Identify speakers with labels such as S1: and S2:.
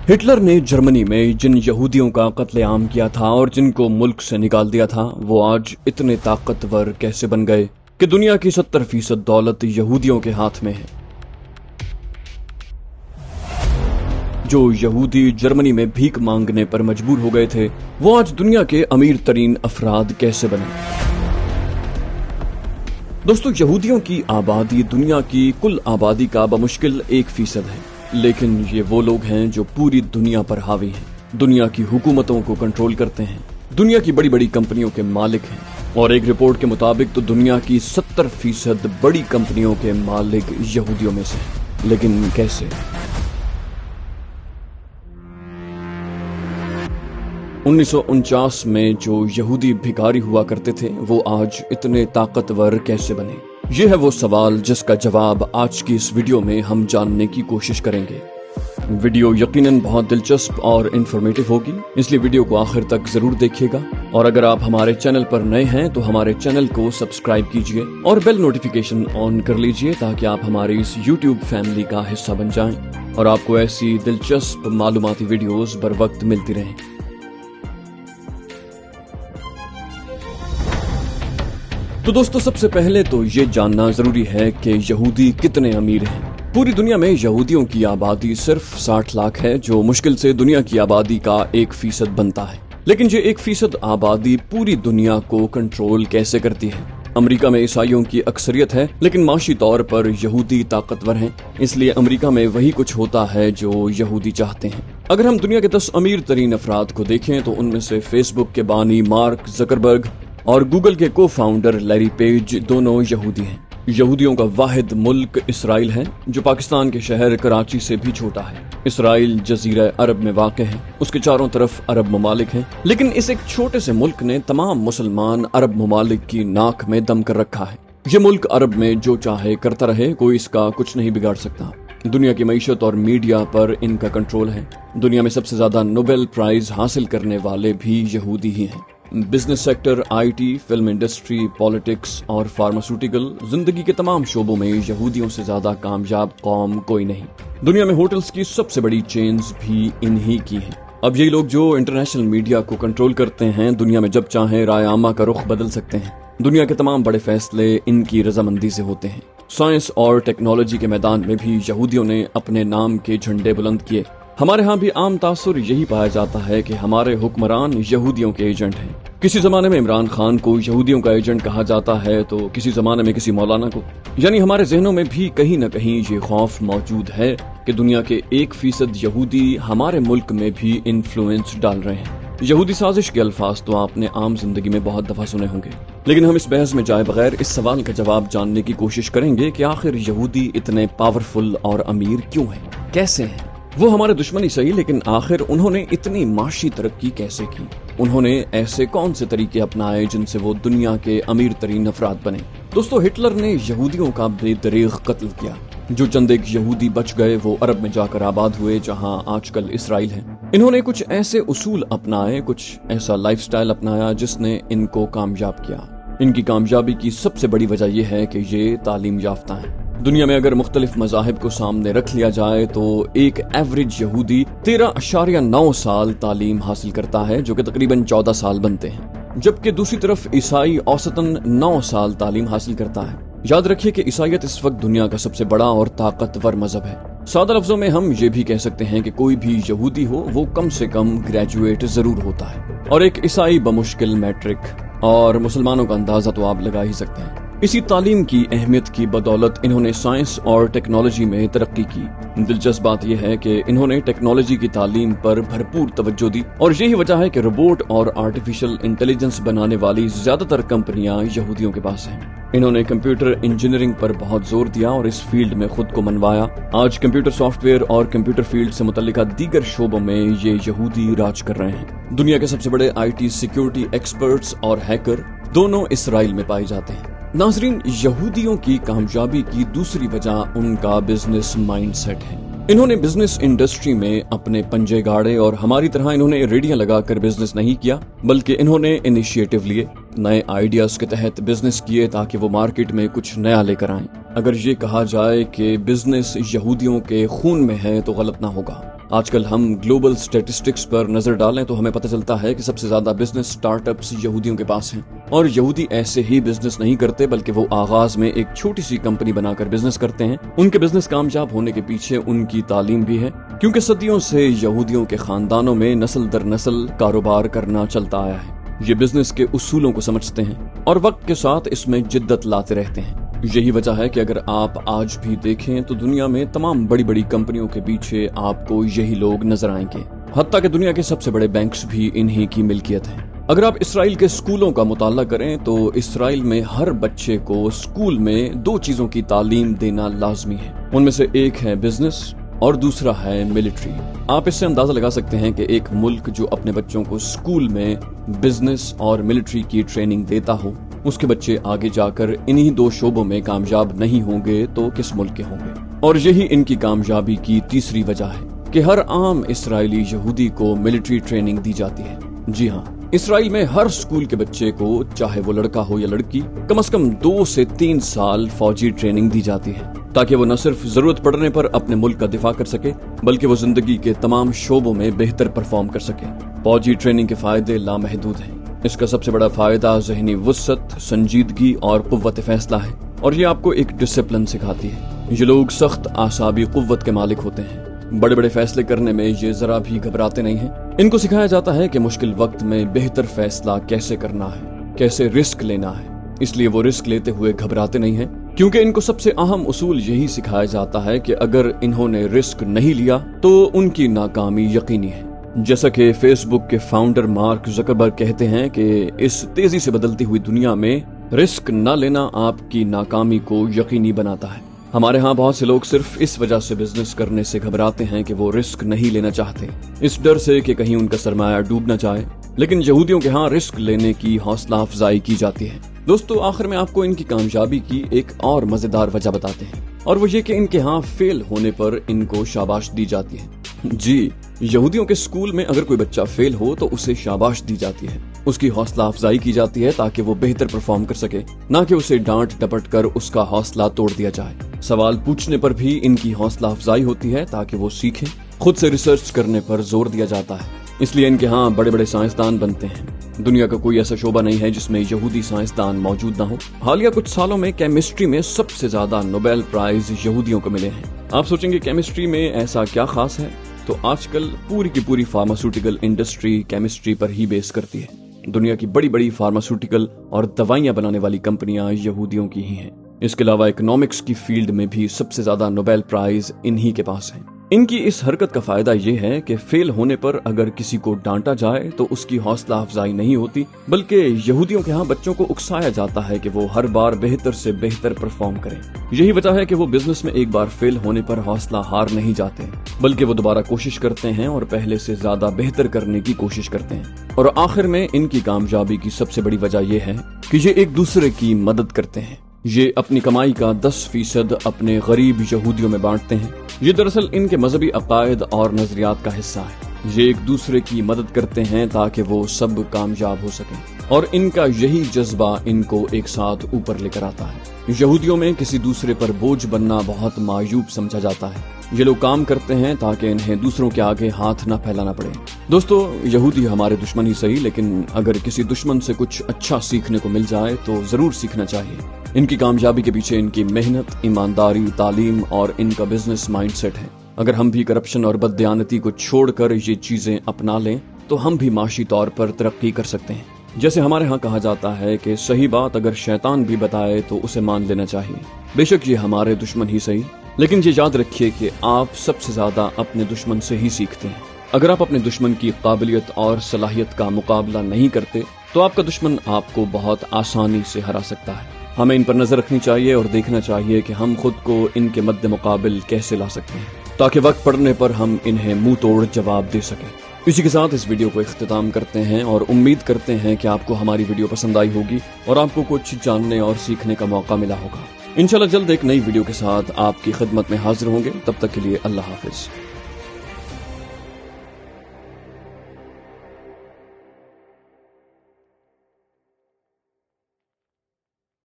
S1: Hitler ने Germany में जिन यहूदियों का कत्लेआम किया था और जिनको मुल्क से निकाल दिया था, वो आज इतने ताकतवर कैसे बन गए कि दुनिया की 70% दौलत यहूदियों के हाथ में है। जो यहूदी जर्मनी में भीख मांगने पर मजबूर हो गए थे, वो आज दुनिया के अमीर तरीन अफराद कैसे बने। दोस्तों, यहूदियों की आबादी दुनिया की कुल आबादी का बमुश्किल 1% है, लेकिन ये वो लोग हैं जो पूरी दुनिया पर हावी हैं, दुनिया की हुकूमतों को कंट्रोल करते हैं, दुनिया की बड़ी बड़ी कंपनियों के मालिक हैं, और एक रिपोर्ट के मुताबिक तो दुनिया की 70% बड़ी कंपनियों के मालिक यहूदियों में से हैं। लेकिन कैसे? 1949 में जो यहूदी भिखारी हुआ करते थे, वो आज इतने ताकतवर कैसे बने? ये है वो सवाल जिसका जवाब आज की इस वीडियो में हम जानने की कोशिश करेंगे। वीडियो यकीनन बहुत दिलचस्प और इंफॉर्मेटिव होगी, इसलिए वीडियो को आखिर तक जरूर देखिएगा। और अगर आप हमारे चैनल पर नए हैं तो हमारे चैनल को सब्सक्राइब कीजिए और बेल नोटिफिकेशन ऑन कर लीजिए, ताकि आप हमारी इस यूट्यूब फैमिली का हिस्सा बन जाएं और आपको ऐसी दिलचस्प मालूमाती वीडियोस बर वक्त मिलती रहें। तो दोस्तों, सबसे पहले तो ये जानना जरूरी है कि यहूदी कितने अमीर हैं। पूरी दुनिया में यहूदियों की आबादी सिर्फ 60 लाख है, जो मुश्किल से दुनिया की आबादी का 1% बनता है। लेकिन ये 1% आबादी पूरी दुनिया को कंट्रोल कैसे करती है? अमेरिका में ईसाइयों की अक्सरियत है, लेकिन माशी तौर पर यहूदी ताकतवर हैं, इसलिए अमेरिका में वही कुछ होता है जो यहूदी चाहते हैं। अगर हम दुनिया के 10 अमीर तरीन अफराद को देखें तो उनमें से फेसबुक के बानी मार्क ज़करबर्ग और गूगल के को फाउंडर लैरी पेज दोनों यहूदी हैं। यहूदियों का वाहिद मुल्क इसराइल है, जो पाकिस्तान के शहर कराची से भी छोटा है। इसराइल जजीरा अरब में वाक़ है, उसके चारों तरफ अरब ममालिक हैं, लेकिन इस एक छोटे से मुल्क ने तमाम मुसलमान अरब ममालिक की नाक में दम कर रखा है। ये मुल्क अरब में जो चाहे करता रहे, कोई इसका कुछ नहीं बिगाड़ सकता। दुनिया की मईशत और मीडिया पर इनका कंट्रोल है। दुनिया में सबसे ज्यादा नोबेल प्राइज हासिल करने वाले भी यहूदी ही हैं। Business sector, IT, film industry, politics और फार्मास्यूटिकल, जिंदगी के तमाम शोबों में यहूदियों से ज्यादा कामयाब कौम कोई नहीं। दुनिया में होटल्स की सबसे बड़ी चेन्स भी इन्हीं की हैं। अब यही लोग जो इंटरनेशनल मीडिया को कंट्रोल करते हैं, दुनिया में जब चाहे राय आमा का रुख बदल सकते हैं। दुनिया के तमाम बड़े फैसले इनकी रजामंदी से होते हैं। साइंस और टेक्नोलॉजी के मैदान में भी यहूदियों ने अपने नाम के झंडे बुलंद किए। हमारे यहाँ भी आम तासुर यही पाया जाता है कि हमारे हुक्मरान यहूदियों के एजेंट हैं। किसी जमाने में इमरान खान को यहूदियों का एजेंट कहा जाता है, तो किसी जमाने में किसी मौलाना को। यानी हमारे जहनों में भी कहीं न कहीं ये खौफ मौजूद है कि दुनिया के 1% यहूदी हमारे मुल्क में भी इन्फ्लुएंस डाल रहे हैं। यहूदी साजिश के अल्फाज तो आपने आम जिंदगी में बहुत दफा सुने होंगे, लेकिन हम इस बहस में जाए बगैर इस सवाल का जवाब जानने की कोशिश करेंगे कि आखिर यहूदी इतने पावरफुल और अमीर क्यों हैं, कैसे हैं? वो हमारे दुश्मनी सही, लेकिन आखिर उन्होंने इतनी माशी तरक्की कैसे की? उन्होंने ऐसे कौन से तरीके अपनाए जिनसे वो दुनिया के अमीर तरीन अफराद बने? दोस्तों, हिटलर ने यहूदियों का बेदरीग कत्ल किया। जो चंद एक यहूदी बच गए वो अरब में जाकर आबाद हुए, जहां आजकल इसराइल है। इन्होंने कुछ ऐसे उसूल अपनाए, कुछ ऐसा लाइफस्टाइल अपनाया जिसने इनको कामयाब किया। इनकी कामयाबी की सबसे बड़ी वजह यह है कि ये तालीम याफ्ता है। दुनिया में अगर मुख्तलिफ मज़ाहिब को सामने रख लिया जाए तो एक एवरेज यहूदी 13.9 साल तालीम हासिल करता है, जो कि तकरीबन 14 साल बनते हैं, जबकि दूसरी तरफ ईसाई औसतन 9 साल तालीम हासिल करता है। याद रखिए कि ईसाईयत इस वक्त दुनिया का सबसे बड़ा और ताकतवर मजहब है। सादा लफ्जों में हम ये भी कह सकते हैं कि कोई भी यहूदी हो वो कम से कम ग्रेजुएट जरूर होता है, और एक ईसाई बमुश्किल मैट्रिक, और मुसलमानों का अंदाजा तो आप लगा ही सकते हैं। इसी तालीम की अहमियत की बदौलत इन्होंने साइंस और टेक्नोलॉजी में तरक्की की। दिलचस्प बात यह है कि इन्होंने टेक्नोलॉजी की तालीम पर भरपूर तवज्जो दी, और यही वजह है कि रोबोट और आर्टिफिशियल इंटेलिजेंस बनाने वाली ज्यादातर कंपनियां यहूदियों के पास हैं। इन्होंने कंप्यूटर इंजीनियरिंग पर बहुत जोर दिया और इस फील्ड में खुद को मनवाया। आज कंप्यूटर सॉफ्टवेयर और कंप्यूटर फील्ड से मुतल्लिका दीगर शोबों में ये यहूदी राज कर रहे हैं। दुनिया के सबसे बड़े आईटी सिक्योरिटी एक्सपर्ट्स और हैकर दोनों इसराइल में पाए जाते हैं। नाजरीन, यहूदियों की कामयाबी की दूसरी वजह उनका बिजनेस माइंडसेट है। इन्होंने बिजनेस इंडस्ट्री में अपने पंजे गाड़े, और हमारी तरह इन्होंने रेडियां लगाकर बिजनेस नहीं किया, बल्कि इन्होंने इनिशिएटिव लिए, नए आइडियाज के तहत बिजनेस किए ताकि वो मार्केट में कुछ नया लेकर आएं। अगर ये कहा जाए कि बिजनेस यहूदियों के खून में है तो गलत ना होगा। आजकल हम ग्लोबल स्टैटिस्टिक्स पर नजर डालें तो हमें पता चलता है कि सबसे ज्यादा बिजनेस स्टार्टअप्स यहूदियों के पास हैं। और यहूदी ऐसे ही बिजनेस नहीं करते बल्कि वो आगाज में एक छोटी सी कंपनी बनाकर बिजनेस करते हैं। उनके बिजनेस कामयाब होने के पीछे उनकी तालीम भी है, क्योंकि सदियों से यहूदियों के खानदानों में नस्ल दर नस्ल कारोबार करना चलता आया है। ये बिजनेस के उसूलों को समझते हैं और वक्त के साथ इसमें जिद्दत लाते रहते हैं। यही वजह है कि अगर आप आज भी देखें तो दुनिया में तमाम बड़ी बड़ी कंपनियों के पीछे आपको यही लोग नजर आएंगे। हत्ता कि दुनिया के सबसे बड़े बैंक्स भी इन्हीं की मिल्कियत है। अगर आप इसराइल के स्कूलों का मुताला करें तो इसराइल में हर बच्चे को स्कूल में 2 चीजों की तालीम देना लाजमी है। उनमें से एक है बिजनेस और दूसरा है मिलिट्री। आप इससे अंदाजा लगा सकते हैं कि एक मुल्क जो अपने बच्चों को स्कूल में बिजनेस और मिलिट्री की ट्रेनिंग देता हो, उसके बच्चे आगे जाकर इन्हीं 2 शोबों में कामयाब नहीं होंगे तो किस मुल्क के होंगे। और यही इनकी कामयाबी की तीसरी वजह है कि हर आम इसराइली यहूदी को मिलिट्री ट्रेनिंग दी जाती है। जी हाँ, इसराइल में हर स्कूल के बच्चे को, चाहे वो लड़का हो या लड़की, कम से कम 2 से 3 साल फौजी ट्रेनिंग दी जाती है, ताकि वो न सिर्फ जरूरत पड़ने पर अपने मुल्क का दिफा कर सके बल्कि वो जिंदगी के तमाम शोबों में बेहतर परफॉर्म कर सके। फौजी ट्रेनिंग के फायदे लामहदूद हैं। इसका सबसे बड़ा फायदा ज़हनी वुस्सत, संजीदगी और कुव्वत फैसला है, और ये आपको एक डिसिप्लिन सिखाती है। ये लोग सख्त आसाबी कुव्वत के मालिक होते हैं। बड़े बड़े फैसले करने में ये जरा भी घबराते नहीं हैं। इनको सिखाया जाता है कि मुश्किल वक्त में बेहतर फैसला कैसे करना है, कैसे रिस्क लेना है। इसलिए वो रिस्क लेते हुए घबराते नहीं हैं, क्योंकि इनको सबसे अहम उसूल यही सिखाया जाता है कि अगर इन्होंने रिस्क नहीं लिया तो उनकी नाकामी यकीनी है। जैसा कि फेसबुक के फाउंडर मार्क ज़करबर्ग कहते हैं कि इस तेजी से बदलती हुई दुनिया में रिस्क न लेना आपकी नाकामी को यकीनी बनाता है। हमारे यहाँ बहुत से लोग सिर्फ इस वजह से बिजनेस करने से घबराते हैं कि वो रिस्क नहीं लेना चाहते, इस डर से कि कहीं उनका सरमाया डूब न जाए। लेकिन यहूदियों के यहाँ रिस्क लेने की हौसला अफजाई की जाती है। दोस्तों, आखिर में आपको इनकी कामयाबी की एक और मजेदार वजह बताते हैं, और वो ये कि इनके यहाँ फेल होने पर इनको शाबाश दी जाती है। जी, यहूदियों के स्कूल में अगर कोई बच्चा फेल हो तो उसे शाबाश दी जाती है, उसकी हौसला अफजाई की जाती है ताकि वो बेहतर परफॉर्म कर सके, ना कि उसे डांट डपट कर उसका हौसला तोड़ दिया जाए। सवाल पूछने पर भी इनकी हौसला अफजाई होती है ताकि वो सीखे। खुद से रिसर्च करने पर जोर दिया जाता है, इसलिए इनके यहाँ बड़े बड़े साइंसदान बनते हैं। दुनिया का कोई ऐसा शोबा नहीं है जिसमें यहूदी साइंसदान मौजूद ना हो। हालिया कुछ सालों में केमिस्ट्री में सबसे ज्यादा नोबेल प्राइज यहूदियों को मिले हैं। आप सोचेंगे केमिस्ट्री में ऐसा क्या खास है? तो आजकल पूरी की पूरी फार्मास्यूटिकल इंडस्ट्री केमिस्ट्री पर ही बेस करती है। दुनिया की बड़ी बड़ी फार्मास्यूटिकल और दवाइयां बनाने वाली कंपनियां यहूदियों की ही हैं। इसके अलावा इकोनॉमिक्स की फील्ड में भी सबसे ज्यादा नोबेल प्राइज इन्हीं के पास हैं। इनकी इस हरकत का फायदा ये है कि फेल होने पर अगर किसी को डांटा जाए तो उसकी हौसला अफजाई नहीं होती, बल्कि यहूदियों के यहाँ बच्चों को उकसाया जाता है कि वो हर बार बेहतर से बेहतर परफॉर्म करें। यही वजह है कि वो बिजनेस में एक बार फेल होने पर हौसला हार नहीं जाते, बल्कि वो दोबारा कोशिश करते हैं और पहले से ज्यादा बेहतर करने की कोशिश करते हैं। और आखिर में इनकी कामयाबी की सबसे बड़ी वजह यह है कि ये एक दूसरे की मदद करते हैं। ये अपनी कमाई का 10% अपने गरीब यहूदियों में बांटते हैं। ये दरअसल इनके मजहबी अकायद और नजरियात का हिस्सा है। ये एक दूसरे की मदद करते हैं ताकि वो सब कामयाब हो सकें, और इनका यही जज्बा इनको एक साथ ऊपर लेकर आता है। यहूदियों में किसी दूसरे पर बोझ बनना बहुत मायूब समझा जाता है। ये लोग काम करते हैं ताकि इन्हें दूसरों के आगे हाथ न फैलाना पड़े। दोस्तों, यहूदी हमारे दुश्मन ही सही, लेकिन अगर किसी दुश्मन से कुछ अच्छा सीखने को मिल जाए तो जरूर सीखना चाहिए। इनकी कामयाबी के पीछे इनकी मेहनत, ईमानदारी, तालीम और इनका बिजनेस माइंडसेट है। अगर हम भी करप्शन और बददियानती को छोड़कर ये चीजें अपना लें तो हम भी माशी तौर पर तरक्की कर सकते हैं। जैसे हमारे यहाँ कहा जाता है कि सही बात अगर शैतान भी बताए तो उसे मान लेना चाहिए। बेशक ये हमारे दुश्मन ही सही, लेकिन ये याद रखिए कि आप सबसे ज्यादा अपने दुश्मन से ही सीखते हैं। अगर आप अपने दुश्मन की काबिलियत और सलाहियत का मुकाबला नहीं करते तो आपका दुश्मन आपको बहुत आसानी से हरा सकता है। हमें इन पर नजर रखनी चाहिए और देखना चाहिए कि हम खुद को इनके मद्दे मुकाबिल कैसे ला सकते हैं, ताकि वक्त पड़ने पर हम इन्हें मुंह तोड़ जवाब दे सकें। इसी के साथ इस वीडियो को इख्तिताम करते हैं और उम्मीद करते हैं कि आपको हमारी वीडियो पसंद आई होगी और आपको कुछ जानने और सीखने का मौका मिला होगा। इंशाल्लाह जल्द एक नई वीडियो के साथ आपकी खिदमत में हाजिर होंगे। तब तक के लिए अल्लाह हाफिज।